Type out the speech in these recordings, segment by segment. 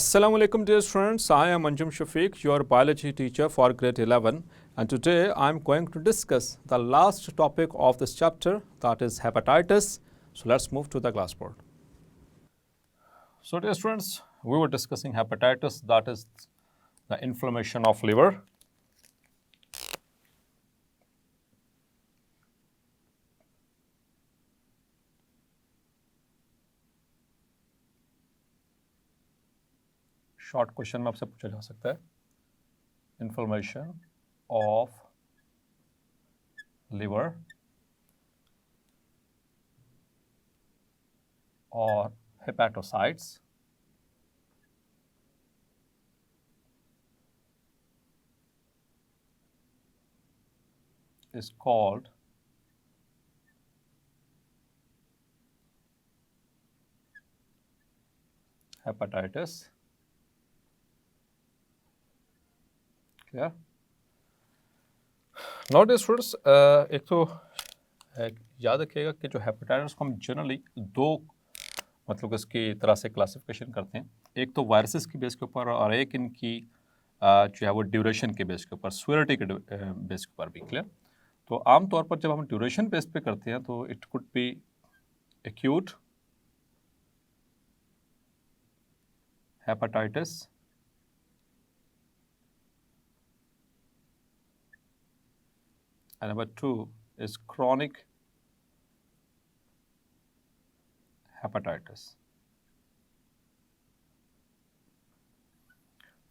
Assalamu alaikum dear students, I am Anjum Shafiq, your biology teacher for grade 11, and today I am going to discuss the last topic of this chapter, that is hepatitis. So let's move to the classboard. So dear students, we were discussing hepatitis, that is the inflammation of liver. Short question में आपसे पूछा जा सकता है, inflammation of liver और hepatocytes is called hepatitis. Clear? Now dear students, एक तो याद रखिएगा कि जो हेपेटाइटिस को हम जनरली दो मतलब इसकी तरह से क्लासिफिकेशन करते हैं, एक तो वायरसेस की बेस के ऊपर और एक इनकी जो है वो ड्यूरेशन के बेस के ऊपर, सीवियरिटी के बेस के ऊपर भी। क्लियर? तो आमतौर पर जब हम ड्यूरेशन बेस पे करते हैं तो it could be acute hepatitis, and number 2 is chronic hepatitis.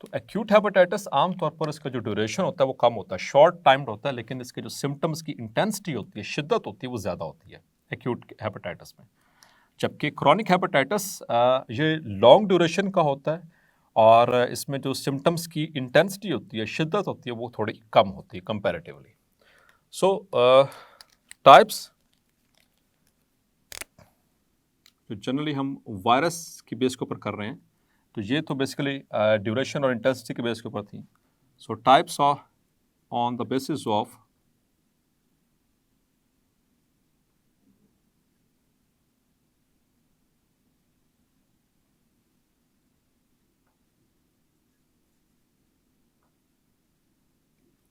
तो एक्यूट हेपेटाइटिस आमतौर पर इसका जो ड्यूरेशन होता है वो कम होता है, शॉर्ट टाइम्ड होता है, लेकिन इसके जो सिम्टम्स की इंटेंसिटी होती है, शिद्दत होती है, वो ज़्यादा होती है एक्यूट हेपेटाइटिस में। जबकि क्रॉनिक हेपेटाइटिस ये लॉन्ग ड्यूरेशन का होता है और इसमें जो सिम्टम्स की इंटेंसिटी होती है, शिद्दत होती है, वो थोड़ी कम होती है कंपैरेटिवली। सो टाइप्स जो जनरली हम वायरस की बेस के ऊपर कर रहे हैं, तो ये तो बेसिकली ड्यूरेशन और इंटेंसिटी के बेस के ऊपर थी। सो types of on the basis of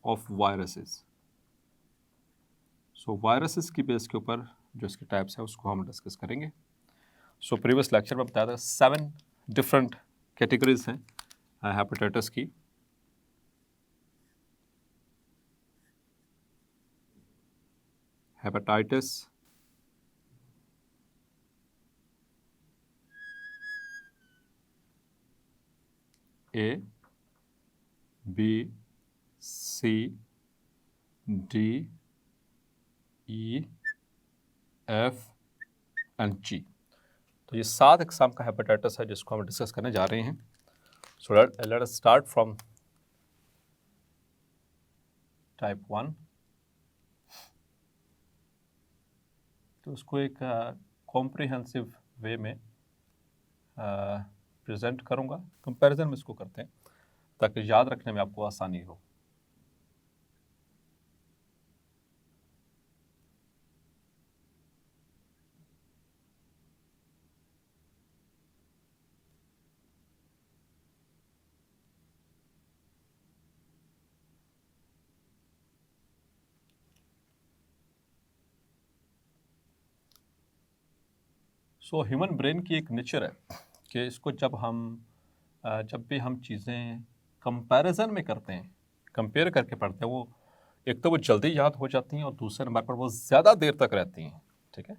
of viruses. So viruses की बेस के ऊपर जो इसके टाइप्स है उसको हम डिस्कस करेंगे। सो प्रीवियस लेक्चर में बताया था 7 डिफरेंट कैटेगरीज हैं हेपेटाइटिस की। Hepatitis A, B, C, D, E, F and G. तो ये 7 एग्जाम का हेपेटाइटिस है जिसको हम डिस्कस करने जा रहे हैं। So let us start from type 1। तो उसको एक कॉम्प्रिहेंसिव वे में प्रेजेंट करूंगा, कंपैरिजन में इसको करते हैं ताकि याद रखने में आपको आसानी हो। सो ह्यूमन ब्रेन की एक नेचर है कि इसको जब भी हम चीज़ें कंपैरिजन में करते हैं, कंपेयर करके पढ़ते हैं, वो एक तो वो जल्दी याद हो जाती हैं और दूसरे नंबर पर वो ज़्यादा देर तक रहती हैं। ठीक है,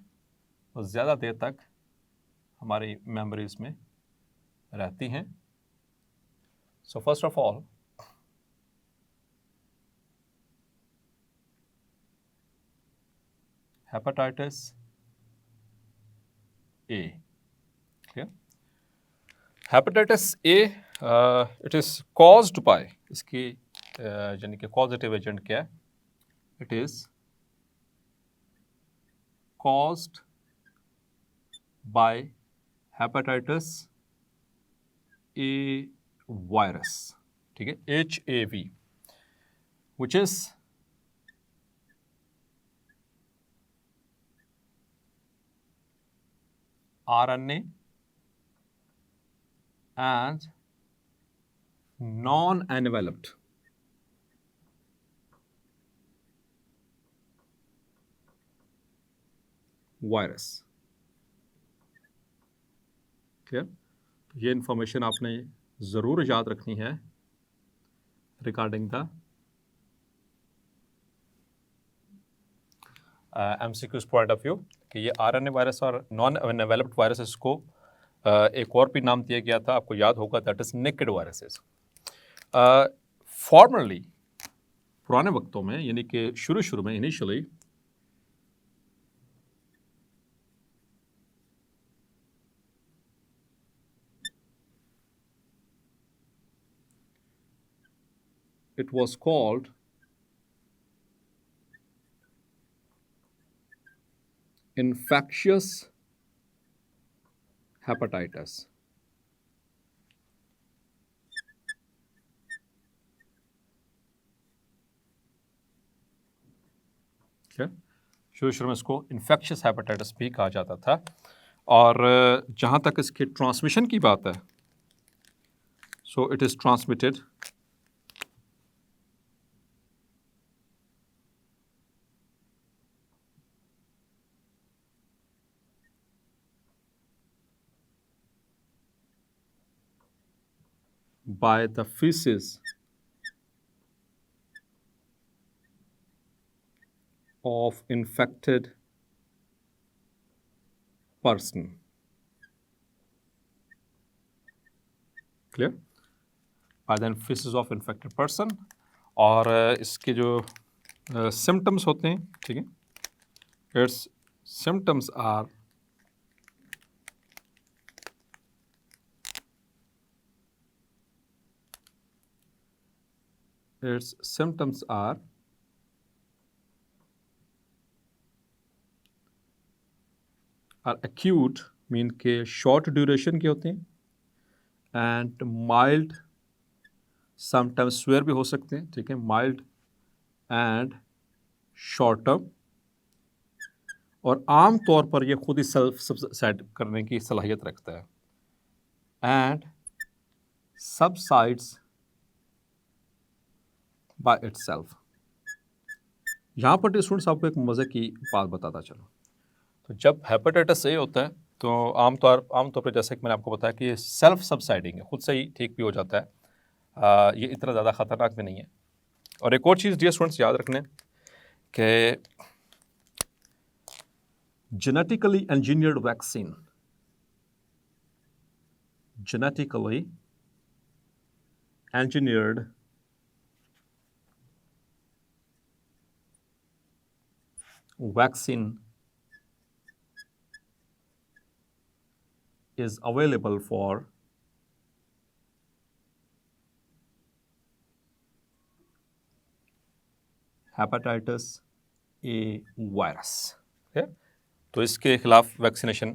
वो ज़्यादा देर तक हमारी मेमोरीज में रहती हैं। So first of all hepatitis A. Clear? Hepatitis A it is caused bye, इसकी यानी कि कॉजेटिव एजेंट क्या है? It is caused by hepatitis A virus. ठीक है, HAV, which is RNA and non enveloped virus. Clear? तो ये information आपने ज़रूर याद रखनी है regarding the MCQs point of view कि ये आरएनए वायरस और नॉन एनवेलप्ड वायरसेस को एक और भी नाम दिया गया था, आपको याद होगा, that is naked viruses. Formally पुराने वक्तों में, यानी कि शुरू में initially it was called infectious hepatitis. शुरू में इसको इन्फेक्शियस हेपेटाइटिस भी कहा जाता था। और जहाँ तक इसके ट्रांसमिशन की बात है, so it is transmitted by the feces of infected person. Clear? By the feces of infected person. और इसके जो symptoms होते हैं, ठीक है, its symptoms are acute, mean के शॉर्ट ड्यूरेशन के होते हैं, एंड माइल्ड, समटाइम्स स्वेयर भी हो सकते हैं, ठीक है, माइल्ड एंड शॉर्ट टर्म, और आम तौर पर ये खुद ही सेल्फ सबसाइड करने की सलाहियत रखता है, एंड सबसाइड्स बाय इटसेल्फ। यहाँ पर स्टूडेंट्स आपको एक मज़े की बात बताता चलो। तो जब हेपेटाइटिस ए होता है तो आमतौर पर जैसे कि मैंने आपको बताया कि ये सेल्फ सबसाइडिंग है, खुद से ही ठीक भी हो जाता है, ये इतना ज़्यादा ख़तरनाक भी नहीं है। और एक और चीज़ डियर स्टूडेंट्स याद रखने कि genetically engineered vaccine, genetically engineered vaccine is available for hepatitis A virus। तो इसके खिलाफ वैक्सीनेशन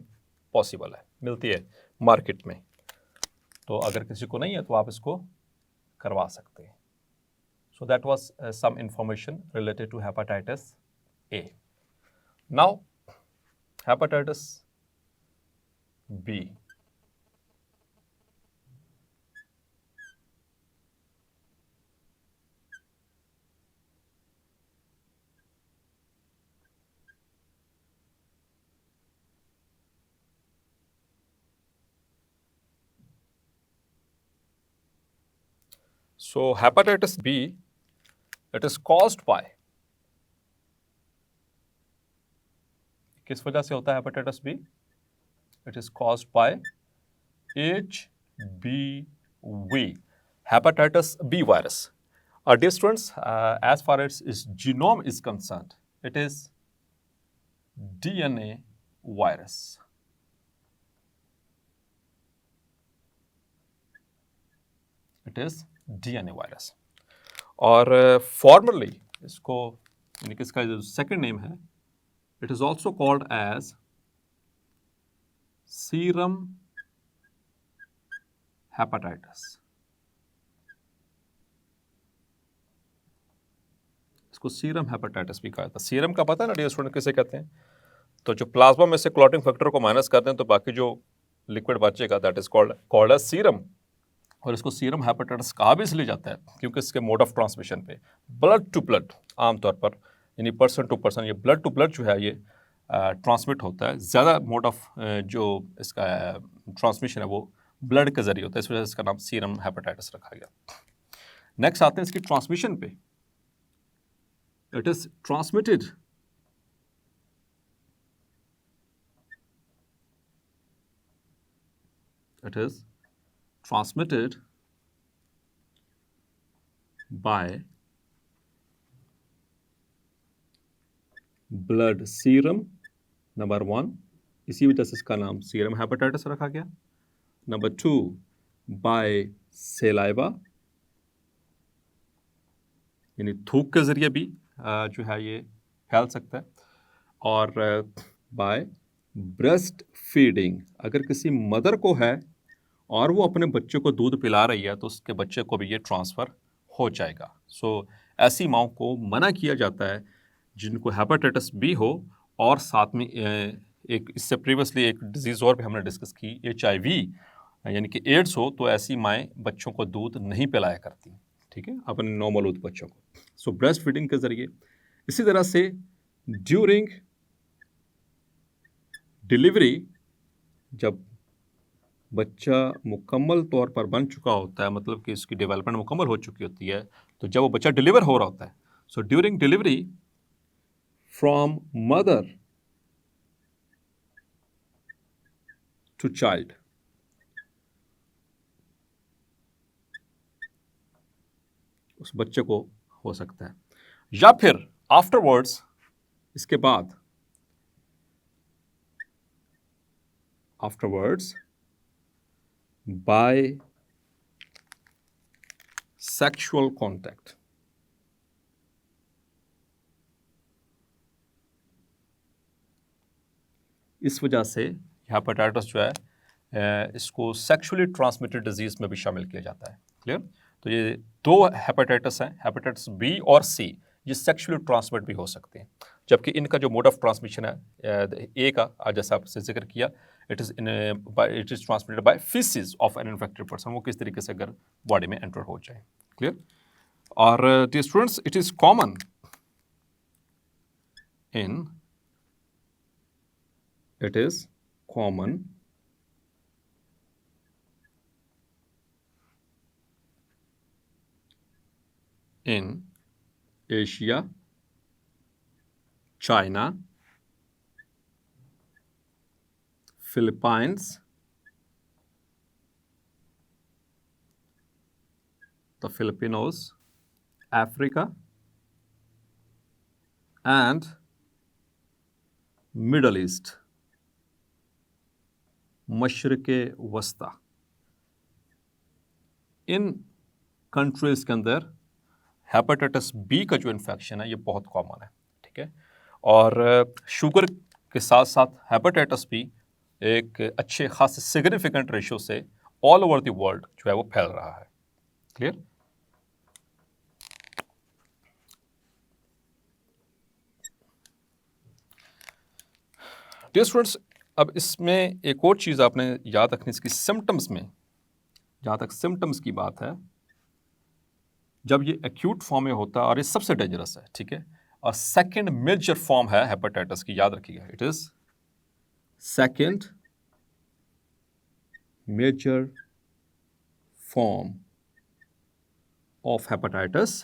पॉसिबल है, मिलती है मार्केट में। तो अगर किसी को नहीं है तो आप इसको करवा सकते हैं। So that was some information related to hepatitis A। Now hepatitis B। So hepatitis B, it is caused by, किस वजह से होता है hepatitis B? It is caused by HBV, hepatitis B virus. Dear students, as far as its genome is concerned, it is DNA virus. It is DNA virus. और formally इसको, यानी कि इसका जो सेकेंड नेम है, it is also called as serum hepatitis. इसको serum hepatitis भी कहा जाता है। सीरम का पता है ना डियर स्टूडेंट किसे कहते हैं? तो जो प्लाज्मा में से क्लॉटिंग फैक्टर को माइनस कर दें तो बाकी जो लिक्विड बचेगा, that is called as serum. और इसको सीरम हेपेटाइटिस कहा भी इसलिए जाता है क्योंकि इसके मोड ऑफ ट्रांसमिशन पे ब्लड टू ब्लड आमतौर पर, यानी पर्सन टू पर्सन, ये ब्लड टू ब्लड जो है ये ट्रांसमिट होता है। ज़्यादा मोड ऑफ जो इसका ट्रांसमिशन है वो ब्लड के जरिए होता है, इस वजह से इसका नाम सीरम हेपेटाइटिस रखा गया। नेक्स्ट आते हैं इसकी ट्रांसमिशन पे। It is transmitted by blood serum, number 1, इसी वजह से इसका नाम सीरम हेपेटाइटिस रखा गया। नंबर 2, बाय सेलाइवा, यानी थूक के जरिए भी जो है ये फैल सकता है। और बाय ब्रेस्ट फीडिंग, अगर किसी मदर को है और वो अपने बच्चे को दूध पिला रही है तो उसके बच्चे को भी ये ट्रांसफ़र हो जाएगा। सो ऐसी माओं को मना किया जाता है जिनको हेपेटाइटिस बी हो और साथ में एक इससे प्रीवियसली एक डिजीज़ और भी हमने डिस्कस की, HIV यानी कि एड्स हो, तो ऐसी माएँ बच्चों को दूध नहीं पिलाया करती, ठीक है, अपने नॉर्मल बच्चों को। सो ब्रेस्ट फीडिंग के ज़रिए। इसी तरह से ड्यूरिंग डिलीवरी, जब बच्चा मुकम्मल तौर पर बन चुका होता है, मतलब कि इसकी डेवलपमेंट मुकम्मल हो चुकी होती है, तो जब वो बच्चा डिलीवर हो रहा होता है, so during delivery from mother to child, उस बच्चे को हो सकता है, या फिर आफ्टरवर्ड्स, इसके बाद, आफ्टरवर्ड्स बाय सेक्सुअल कॉन्टैक्ट। इस वजह से हेपेटाइटिस जो है इसको सेक्सुअली ट्रांसमिटेड डिजीज में भी शामिल किया जाता है। क्लियर? तो ये दो हेपेटाइटिस हैं, हेपेटाइटिस बी और सी, ये सेक्सुअली ट्रांसमिट भी हो सकते हैं, जबकि इनका जो मोड ऑफ ट्रांसमिशन है ए का, जैसा आपसे जिक्र किया, it is transmitted by faeces of an infected person, वो किस तरीके से अगर बॉडी में एंटर हो जाए। क्लियर? और dear students, it is common in it is common in Asia, China, Philippines, the Filipinos, Africa, and Middle East, मशरिक़े वस्ता। इन कंट्रीज के अंदर हेपेटाइटिस बी का जो इन्फेक्शन है ये बहुत कॉमन है, ठीक है। और शुगर के साथ साथ हेपेटाइटिस बी एक अच्छे खास सिग्निफिकेंट रेशियो से ऑल ओवर द वर्ल्ड जो है वो फैल रहा है। क्लियर? डियर स्टूडेंट्स, अब इसमें एक और चीज़ आपने याद रखनी, इसकी सिम्टम्स में, जहाँ तक सिम्टम्स की बात है, जब ये एक्यूट फॉर्म में होता है और ये सबसे डेंजरस है, ठीक है। और सेकंड मेजर फॉर्म है हेपेटाइटिस की, याद रखिएगा, it is second major form of hepatitis,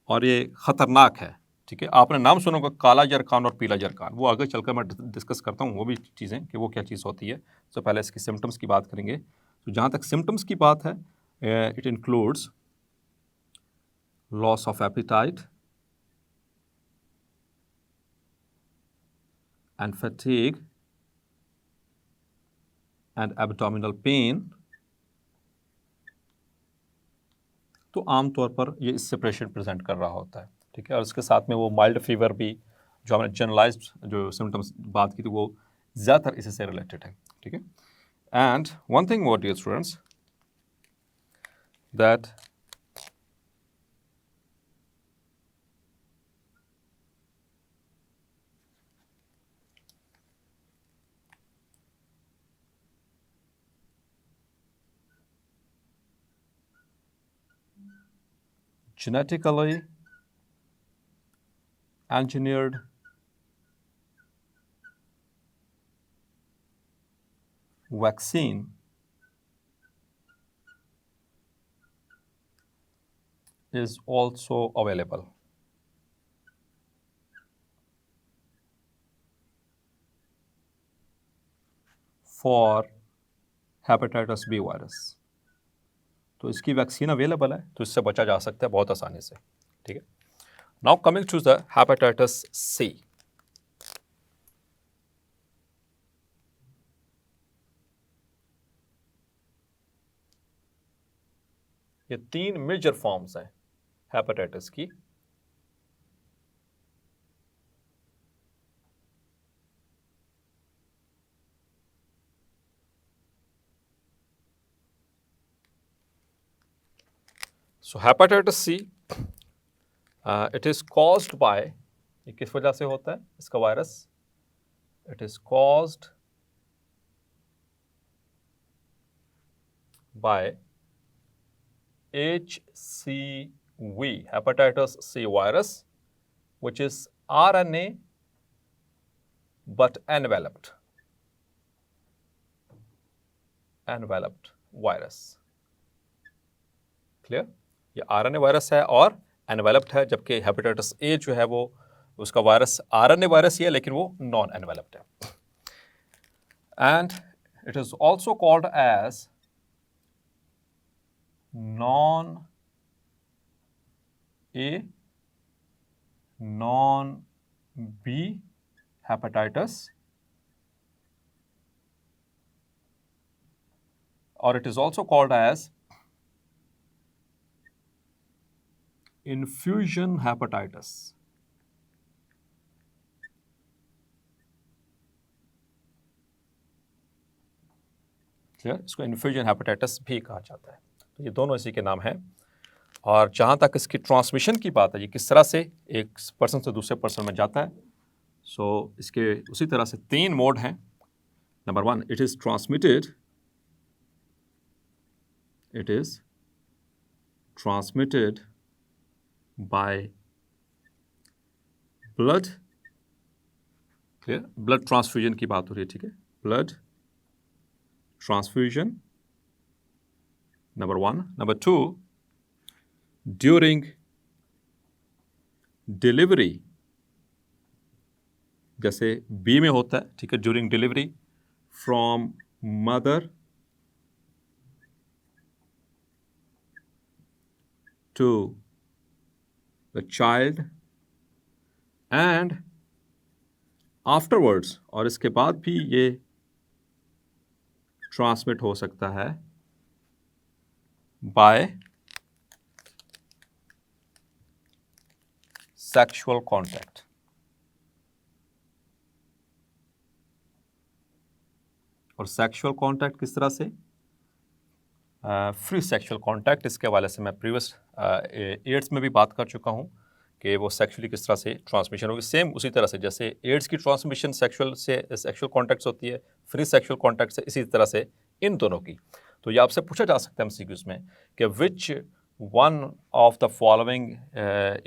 और ये खतरनाक है, ठीक है। आपने नाम सुना होगा काला जरखान और पीला जरखान, वो आगे चलकर मैं डिस्कस करता हूँ वो भी चीज़ें कि वो क्या चीज़ होती है। तो पहले इसकी सिम्टम्स की बात करेंगे। तो जहाँ तक सिम्टम्स की बात है, it includes loss of appetite and fatigue and abdominal pain. तो आमतौर पर ये इससे पेशेंट प्रेजेंट कर रहा होता है, ठीक है। और इसके साथ में वो माइल्ड फीवर भी, जो हमने जनरलाइज्ड जो सिम्टम्स बात की थी, वो ज़्यादातर इसी से रिलेटेड है, ठीक है। And one thing more dear students, that genetically engineered vaccine is also available for hepatitis B virus. तो इसकी वैक्सीन अवेलेबल है, तो इससे बचा जा सकता है बहुत आसानी से। ठीक है, now coming to the hepatitis C. ये 3 मेजर फॉर्म्स हैं हेपेटाइटिस की। So hepatitis C it is caused by, ये किस वजह से होता है इसका virus? It is caused by HCV, hepatitis C virus, which is RNA but enveloped virus. Clear? ये RNA वायरस है और एनवेलप्ड है, जबकि हेपेटाइटिस ए जो है वो उसका वायरस RNA वायरस ही है लेकिन वो नॉन एनवेलप्ड है। And it is also called as non-A, non-B hepatitis, or it is also called as infusion hepatitis. Clear? इसको इन्फ्यूजन हेपेटाइटिस भी कहा जाता है। तो ये दोनों इसी के नाम हैं। और जहाँ तक इसकी ट्रांसमिशन की बात है, ये किस तरह से एक पर्सन से दूसरे पर्सन में जाता है, सो इसके उसी तरह से 3 मोड हैं। Number 1, it is transmitted by blood. Clear? Blood transfusion की बात हो रही है, ठीक है? Blood transfusion, number 1. Number 2, during delivery, जैसे बी में होता है, ठीक है, during delivery from mother to the child and afterwards, और इसके बाद भी ये ट्रांसमिट हो सकता है बाय सेक्सुअल कॉन्टैक्ट। और सेक्सुअल कॉन्टैक्ट किस तरह से? फ्री सेक्सुअल कॉन्टैक्ट, इसके हवाले से मैं प्रीवियस एड्स में भी बात कर चुका हूँ कि वो सेक्सुअली किस तरह से ट्रांसमिशन होगी। सेम उसी तरह से जैसे एड्स की ट्रांसमिशन सेक्सुअल कॉन्टैक्ट से होती है, फ्री सेक्सुअल कॉन्टैक्ट से इसी तरह से इन दोनों की। तो ये आपसे पूछा जा सकता है एमसीक्यूज़ में कि which one of the following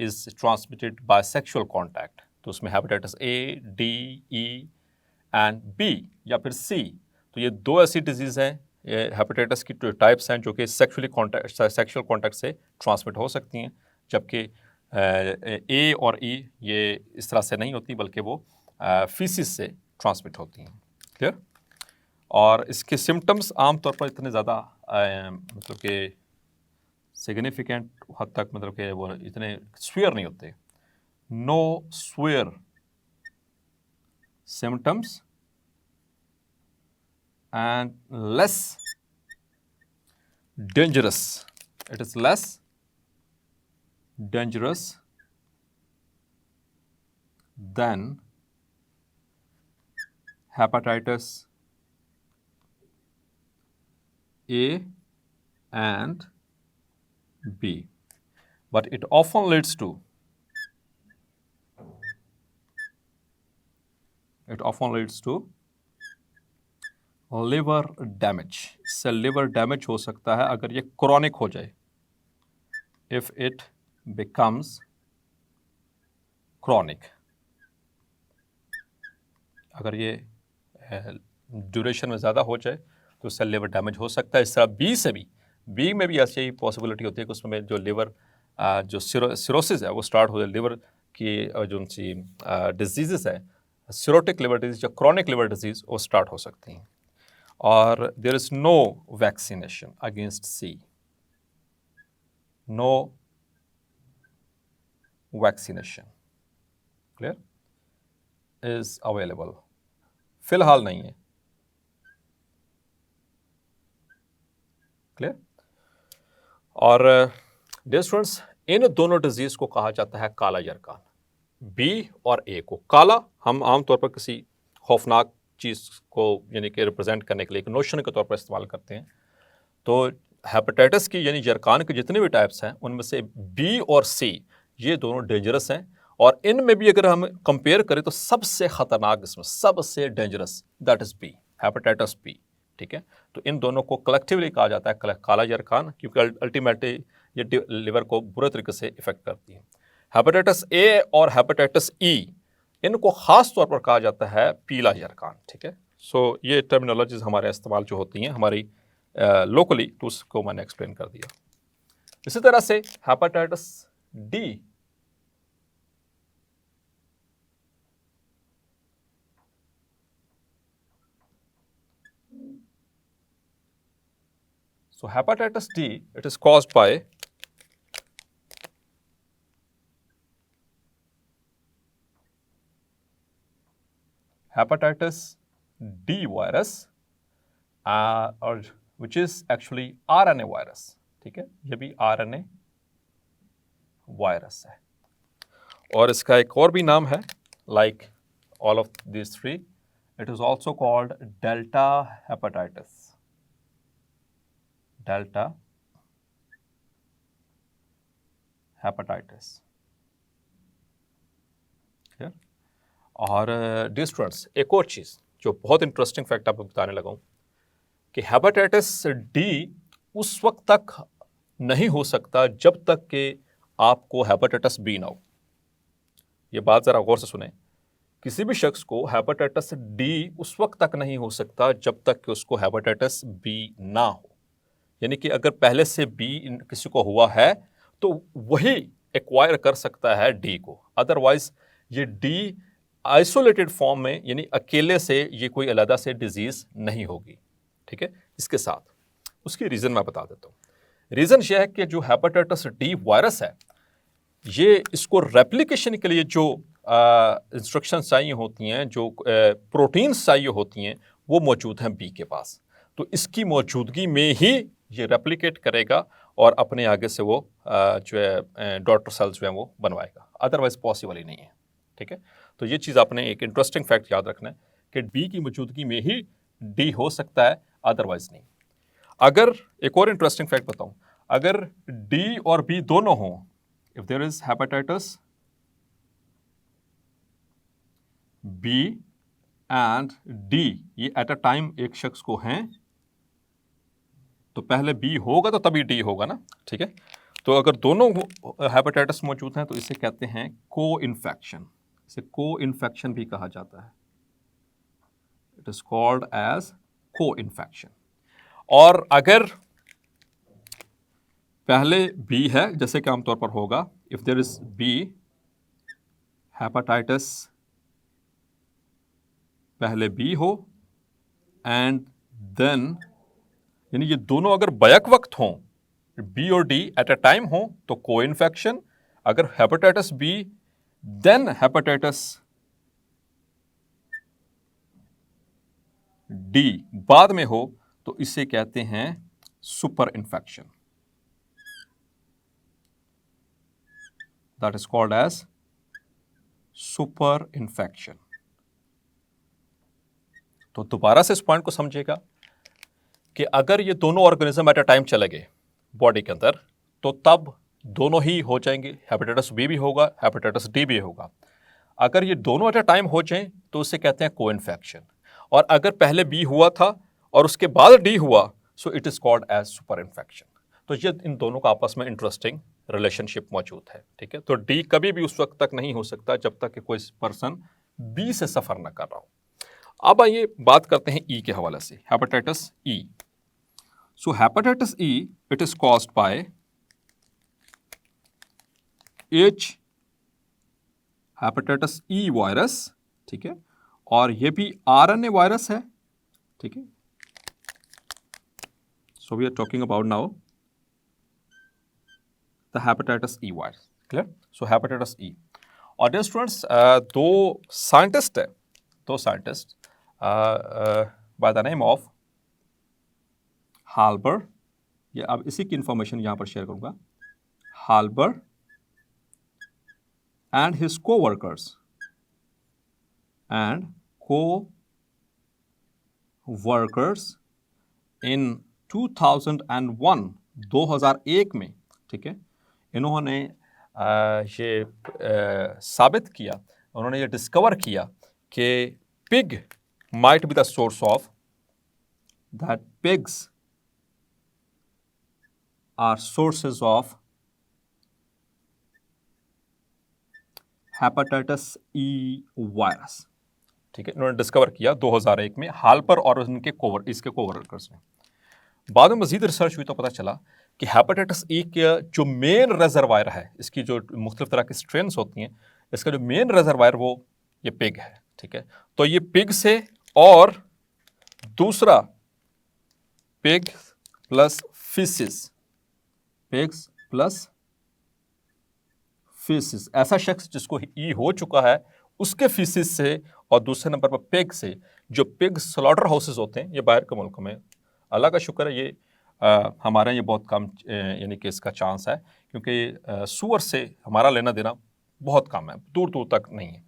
is transmitted by sexual contact. तो उसमें hepatitis A, D, E and B या फिर सी। तो ये 2 ऐसी डिजीज़ हैं, ये हेपेटाइटिस की टाइप्स हैं जो कि सेक्सुअल कॉन्टैक्ट से ट्रांसमिट हो सकती हैं, जबकि ए और ई ये इस तरह से नहीं होती बल्कि वो फीसिस से ट्रांसमिट होती हैं। क्लियर? और इसके सिम्टम्स आमतौर पर इतने ज़्यादा मतलब कि सिग्निफिकेंट हद तक, मतलब कि वो इतने स्वीयर नहीं होते। No severe symptoms and less dangerous. It is less dangerous than hepatitis A and B, but it often leads to liver damage. इससे लिवर डैमेज हो सकता है अगर ये क्रॉनिक हो जाए, इफ इट becomes chronic, अगर ये ड्यूरेशन में ज़्यादा हो जाए तो उससे लिवर डैमेज हो सकता है। इस तरह बी में भी ऐसी पॉसिबिलिटी होती है कि उसमें जो लिवर जो सिरोसिस है वो स्टार्ट हो जाए, लिवर की जो उनकी डिजीज़ है, सिरोटिक लिवर डिजीज या क्रॉनिक लिवर डिजीज़, वो स्टार्ट हो सकती हैं। और there is no vaccination against C, no vaccination clear is available, फिलहाल नहीं है। क्लियर। और डियर स्टूडेंट्स, इन दोनों डिजीज को कहा जाता है काला जरकान। बी और ए को काला हम आमतौर पर किसी खौफनाक चीज़ को यानी कि रिप्रेजेंट करने के लिए एक नोशन के तौर पर इस्तेमाल करते हैं। तो हेपेटाइटिस की यानी जरकान के जितने भी टाइप्स हैं उनमें से बी और सी ये दोनों डेंजरस हैं, और इनमें भी अगर हम कंपेयर करें तो सबसे खतरनाक, इसमें सबसे dangerous that is B, hepatitis B. ठीक है, तो इन दोनों को कलेक्टिवली कहा जाता है काला जरकान, क्योंकि अल्टीमेटली ये लिवर को बुरे तरीके से इफेक्ट करती है। हेपेटाइटिस ए और हेपेटाइटिस ई इनको खास तौर पर कहा जाता है पीला जरकान। ठीक है, सो ये टर्मिनोलॉजीज हमारे इस्तेमाल जो होती हैं हमारी लोकली, तो उसको मैंने एक्सप्लेन कर दिया। इसी तरह से hepatitis D, so hepatitis D, it is caused by hepatitis D virus और which is actually RNA virus। ठीक है, ये भी RNA वायरस है, और इसका एक और भी नाम है like all of these three, it is also called delta hepatitis, delta hepatitis। Clear. और डियर स्टूडेंट्स, एक और चीज़ जो बहुत इंटरेस्टिंग फैक्ट आपको बताने लगा हूँ कि हेपेटाइटिस डी उस वक्त तक नहीं हो सकता जब तक कि आपको हेपेटाइटिस बी ना हो। ये बात ज़रा गौर से सुने, किसी भी शख्स को हेपेटाइटिस डी उस वक्त तक नहीं हो सकता जब तक कि उसको हेपेटाइटिस बी ना हो। यानी कि अगर पहले से बी किसी को हुआ है तो वही एक्वायर कर सकता है डी को, अदरवाइज ये डी आइसोलेटेड फॉर्म में यानी अकेले से ये कोई अलग से डिजीज़ नहीं होगी। ठीक है, इसके साथ उसकी रीज़न मैं बता देता हूँ। रीज़न यह है कि जो हेपेटाइटिस डी वायरस है, ये इसको रेप्लिकेशन के लिए जो इंस्ट्रक्शंस चाहिए होती हैं, जो प्रोटीन्स चाहिए होती हैं, वो मौजूद हैं बी के पास। तो इसकी मौजूदगी में ही ये रेप्लिकेट करेगा और अपने आगे से वो जो है डॉटर सेल्स जो हैं वो बनवाएगा, अदरवाइज पॉसिबल ही नहीं है। ठीक है, तो ये चीज़ आपने एक इंटरेस्टिंग फैक्ट याद रखना है कि बी की मौजूदगी में ही डी हो सकता है, अदरवाइज नहीं। अगर एक और इंटरेस्टिंग फैक्ट बताऊं, अगर डी और बी दोनों हों, if there is hepatitis B and D, ये एट अ टाइम एक शख्स को हैं, तो पहले बी होगा तो तभी डी होगा ना। ठीक है, तो अगर दोनों हेपेटाइटिस मौजूद हैं तो इसे कहते हैं को इन्फेक्शन, इसे को इन्फेक्शन भी कहा जाता है। इट इज कॉल्ड एज को इन्फेक्शन। और अगर पहले बी है, जैसे कि आमतौर पर होगा, if there is B hepatitis पहले बी हो एंड देन, यानी ये दोनों अगर बैक वक्त हों, बी और डी एट अ टाइम हो तो को इन्फेक्शन। अगर hepatitis B then hepatitis D बाद में हो तो इसे कहते हैं super infection, that is called as super infection. तो दोबारा से इस पॉइंट को समझिएगा कि अगर ये दोनों ऑर्गेनिज्म एट अ टाइम चले गए बॉडी के अंदर तो तब दोनों ही हो जाएंगे, हेपेटाइटिस बी भी होगा, हेपेटाइटिस डी भी होगा। अगर ये दोनों एट अ टाइम हो जाएं तो उसे कहते हैं को इन्फेक्शन। और अगर पहले बी हुआ था और उसके बाद डी हुआ, so it is called as super infection. तो ये इन दोनों का आपस में इंटरेस्टिंग रिलेशनशिप मौजूद है, ठीक है। तो डी कभी भी उस वक्त तक नहीं हो सकता जब तक कि कोई पर्सन बी से सफ़र ना कर रहा हो। अब आइए बात करते हैं ई के हवाले से, hepatitis E. So hepatitis E it is caused by H hepatitis E virus, ठीक है, और ये भी आरएनए वायरस है, ठीक है। So we are talking about now the hepatitis E virus, clear. So hepatitis E, और डियर स्टूडेंट्स दो scientist by the name of Halber, ये अब इसी की इंफॉर्मेशन यहां पर शेयर करूंगा, हाल्बर and his co-workers in 2001 में, ठीक है, इन्होंने ये साबित किया, उन्होंने ये डिस्कवर किया कि pig might be the source of, that pigs are sources of hepatitis E virus, ठीक है। इन्होंने डिस्कवर किया 2001 में हाल्पर और उनके इसके कोवर्कर्स ने। बाद में मजीद रिसर्च हुई तो पता चला कि हेपेटाइटिस ई के जो मेन रिजर्वायर है, इसकी जो मुख्तलिफ तरह की स्ट्रेन्स होती हैं, इसका जो मेन रिजर्वायर वो ये पिग है, ठीक है। तो ये पिग से, और दूसरा pig plus faeces, pigs plus faeces, ऐसा शख्स जिसको ई हो चुका है उसके फीसिस से, और दूसरे नंबर पर पिग से, जो पिग स्लॉटर हाउसेस होते हैं, ये बाहर के मुल्कों में, अल्लाह का शुक्र है ये हमारे यहाँ ये बहुत कम यानी कि इसका चांस है, क्योंकि सूअर से हमारा लेना देना बहुत कम है, दूर दूर तक नहीं है।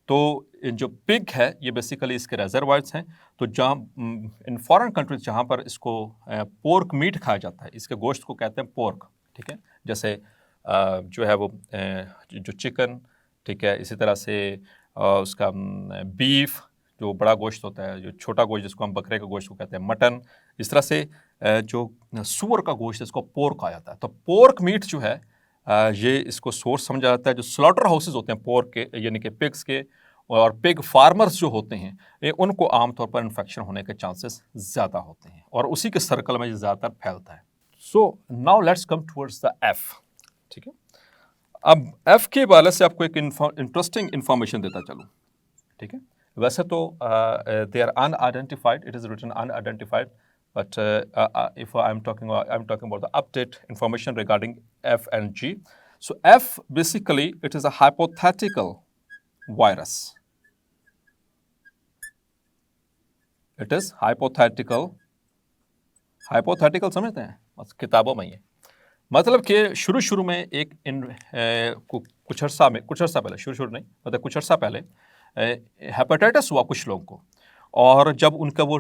तो जो पिग है ये बेसिकली इसके रिजर्वायर्स हैं। तो जहाँ इन फॉरेन कंट्रीज जहाँ पर इसको पोर्क मीट खाया जाता है, इसके गोश्त को कहते हैं पोर्क, ठीक है, जैसे जो है वो जो चिकन, ठीक है, इसी तरह से उसका बीफ जो बड़ा गोश्त होता है, जो छोटा गोश्त जिसको हम बकरे का गोश्त को कहते हैं मटन, इस तरह से जो सूअर का गोश्त इसको पोर्क कहा जाता है। तो पोर्क मीट जो है ये इसको सोर्स समझा जाता है। जो स्लॉटर हाउसेज होते हैं पोर्क के, यानी कि पिग्स के, और पिग फार्मर्स जो होते हैं ये, उनको आमतौर पर इन्फेक्शन होने के चांसेस ज़्यादा होते हैं, और उसी के सर्कल में ये ज़्यादातर फैलता है। So now let's come towards the F, ठीक है। अब एफ के हवाले से आपको एक इंटरेस्टिंग इंफॉर्मेशन देता चलूँ, ठीक है। वैसे तो they are unidentified, it is written unidentified, but if I'm talking about the update information regarding F and G. So F basically it is a hypothetical virus. It is hypothetical समझते हैं, बस किताबों में ही है। मतलब कि शुरू में एक कुछ अर्सा पहले, शुरू नहीं मतलब कुछ अर्सा पहले हेपेटाइटिस हुआ कुछ लोगों को, और जब उनका वो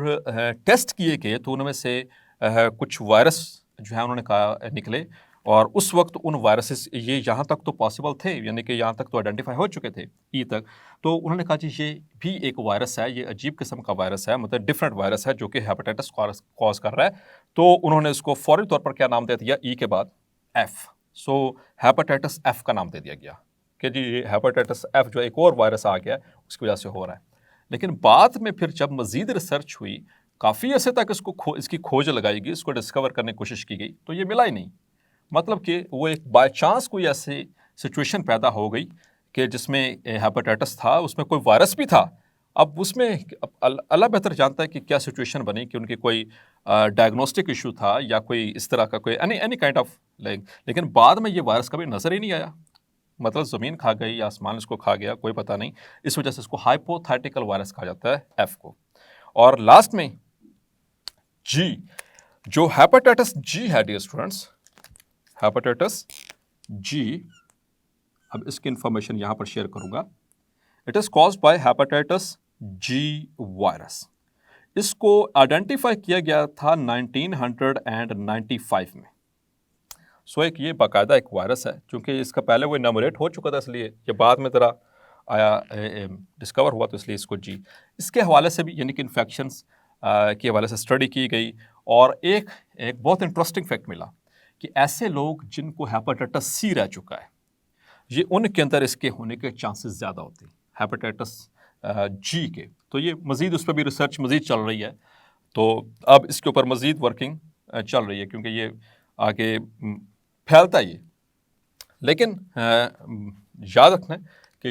टेस्ट किए गए तो उनमें से कुछ वायरस जो है उन्होंने कहा निकले, और उस वक्त उन वायरसेस ये यहाँ तक तो पॉसिबल थे, यानी कि यहाँ तक तो आइडेंटिफाई हो चुके थे ई तक। तो उन्होंने कहा जी ये भी एक वायरस है, ये अजीब किस्म का वायरस है, मतलब डिफरेंट वायरस है जो कि हेपेटाइटिस कॉज कर रहा है। तो उन्होंने इसको फौरी तौर पर क्या नाम दे दिया, ई के बाद एफ। सो हेपेटाइटिस एफ का नाम दे दिया गया कि जी हेपेटाइटिस एफ जो एक और वायरस आ गया उसकी वजह से हो रहा है। लेकिन बाद में फिर जब मज़ीद रिसर्च हुई, काफ़ी अर्से तक इसकी खोज लगाई गई, इसको डिस्कवर करने की कोशिश की गई, तो ये मिला ही नहीं। मतलब कि वो एक बाय चांस कोई ऐसी सिचुएशन पैदा हो गई कि जिसमें हेपेटाइटिस था, उसमें कोई वायरस भी था। अब उसमें अल्लाह बेहतर जानता है कि क्या सिचुएशन बनी, कि उनकी कोई डायग्नोस्टिक इशू था या कोई इस तरह का कोई एनी काइंड ऑफ लेकिन बाद में ये वायरस कभी नज़र ही नहीं आया। मतलब ज़मीन खा गई या आसमान इसको खा गया, कोई पता नहीं। इस वजह से इसको हाइपोथेटिकल वायरस कहा जाता है एफ को। और लास्ट में जी, जो हेपेटाइटिस जी है डियर स्टूडेंट्स, हेपेटाइटिस जी, अब इसकी इंफॉर्मेशन यहां पर शेयर करूंगा। It is caused by hepatitis G virus. इसको आइडेंटिफाई किया गया था 1995 में। सो एक ये बाकायदा एक वायरस है, क्योंकि इसका पहले वो इनोमिनेट हो चुका था, इसलिए ये बाद में ज़रा आया डिस्कवर हुआ, तो इसलिए इसको जी। इसके हवाले से भी यानी कि इन्फेक्शंस के हवाले से स्टडी की गई, और एक बहुत इंटरेस्टिंग फैक्ट मिला कि ऐसे लोग जिनको हेपेटाइटिस सी रह चुका है, ये उनके अंदर इसके होने के चांसेस ज़्यादा होते हैं हेपेटाइटिस जी के। तो ये मज़ीद उस पर भी रिसर्च मज़ीद चल रही है, तो अब इसके ऊपर मज़ीद वर्किंग चल रही है क्योंकि ये आगे फैलता ही है। लेकिन याद रखना है कि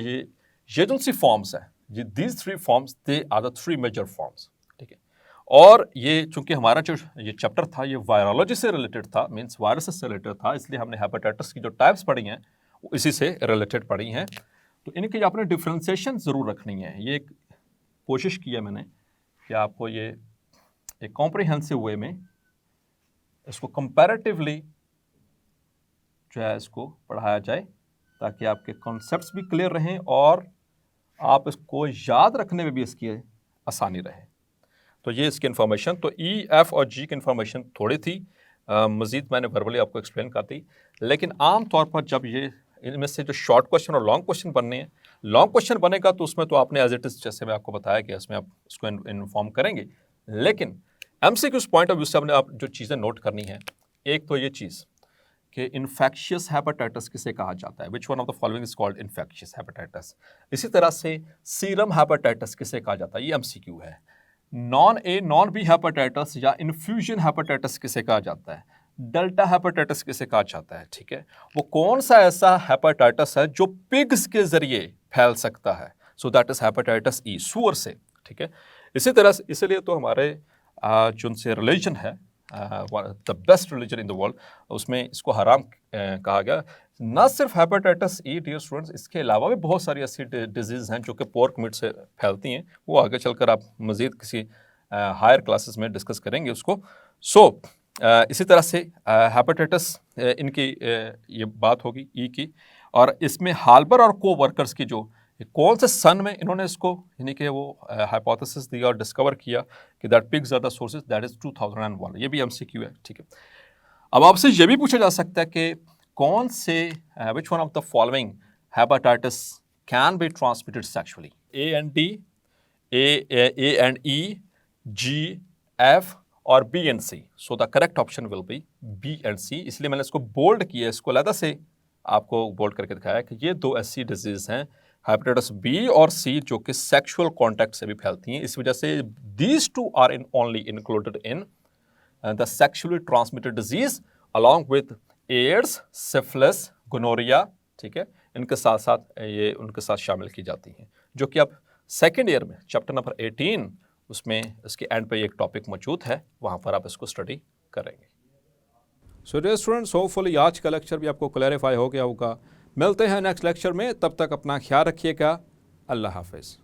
ये जो सी फॉर्म्स हैं, ये these 3 forms they are the 3 major forms, ठीक है। और ये चूंकि हमारा जो ये चैप्टर था ये वायरोलॉजी से रिलेटेड था, मीन्स वायरस से रिलेटेड था, इसलिए हमने हेपेटाइटिस की जो टाइप्स पढ़ी हैं वो इसी से रिलेटेड पढ़ी हैं। तो इनकी आपने डिफ्रेंसिएशन ज़रूर रखनी है। ये एक कोशिश की है मैंने कि आपको ये एक कॉम्प्रिहेंसिव वे में इसको कंपैरेटिवली जो है इसको पढ़ाया जाए ताकि आपके कॉन्सेप्ट्स भी क्लियर रहें और आप इसको याद रखने में भी इसकी आसानी रहे। तो ये इसकी इन्फॉर्मेशन, तो ई, एफ और जी की इन्फॉर्मेशन थोड़ी थी, मज़ीद मैंने वर्बली आपको एक्सप्लेन कर दी। लेकिन आम तौर पर जब ये इनमें से जो शॉर्ट क्वेश्चन और लॉन्ग क्वेश्चन बनने हैं, लॉन्ग क्वेश्चन बनेगा तो उसमें तो आपने एज इट इज़ जैसे मैं आपको बताया कि इसमें आप इसको इन्फॉर्म करेंगे। लेकिन एमसीक्यूज़ पॉइंट ऑफ व्यू से आपने आप जो चीज़ें नोट करनी है, एक तो ये चीज़ कि इन्फेक्शियस हेपेटाइटिस किसे कहा जाता है, विच one of the following is called infectious hepatitis. इसी तरह से सीरम हेपेटाइटिस किसे कहा जाता है, ये एमसीक्यू है। Non A non B hepatitis या इन्फ्यूजन हेपेटाइटिस किसे कहा जाता है, डेल्टा हेपेटाइटिस किसे कहा जाता है, ठीक है। वो कौन सा ऐसा हेपेटाइटिस है जो पिग्स के जरिए फैल सकता है, so that is hepatitis E, सूअर से, ठीक है। इसी तरह से इसलिए तो हमारे जो उनसे रिलीजन है the best religion in the world, उसमें इसको हराम कहा गया। न सिर्फ हेपेटाइटिस ई डियर स्टूडेंट्स, इसके अलावा भी बहुत सारी ऐसी डिजीज़ हैं जो कि पोर्क मीट से फैलती हैं, वो आगे चलकर आप मज़ीद किसी हायर क्लासेस में डिस्कस करेंगे उसको। इसी तरह से हेपेटाइटिस इनकी ये बात होगी ई की, और इसमें हाल्बर और को वर्कर्स की जो कौन से सन में इन्होंने इसको यानी कि वो हाइपोथेसिस दिया और डिस्कवर किया कि that pigs are the sources, that is 2001। ये भी एमसीक्यू है, ठीक है। अब आपसे ये भी पूछा जा सकता है कि कौन से which one of the following hepatitis can be transmitted sexually, A and D, A and E, G, F और B and C. So the correct option will be B and C. इसलिए मैंने इसको बोल्ड किया, इसको अलग से आपको bold करके दिखाया कि ये दो ऐसी डिजीज हैं हेपेटाइटिस बी और सी जो कि सेक्सुअल कॉन्टैक्ट से भी फैलती हैं। इस वजह से these two are in only included in the sexually transmitted disease along with AIDS, syphilis, gonorrhoea, ठीक है। इनके साथ साथ ये उनके साथ शामिल की जाती हैं, जो कि अब सेकेंड ईयर में चैप्टर नंबर 18 उसमें इसके एंड पे एक टॉपिक मौजूद है, वहाँ पर आप इसको स्टडी करेंगे। सो डियर स्टूडेंट्स, होपफुली आज का लेक्चर भी आपको क्लैरिफाई हो गया होगा। मिलते हैं नेक्स्ट लेक्चर में, तब तक अपना ख्याल रखिएगा। अल्लाह हाफिज़।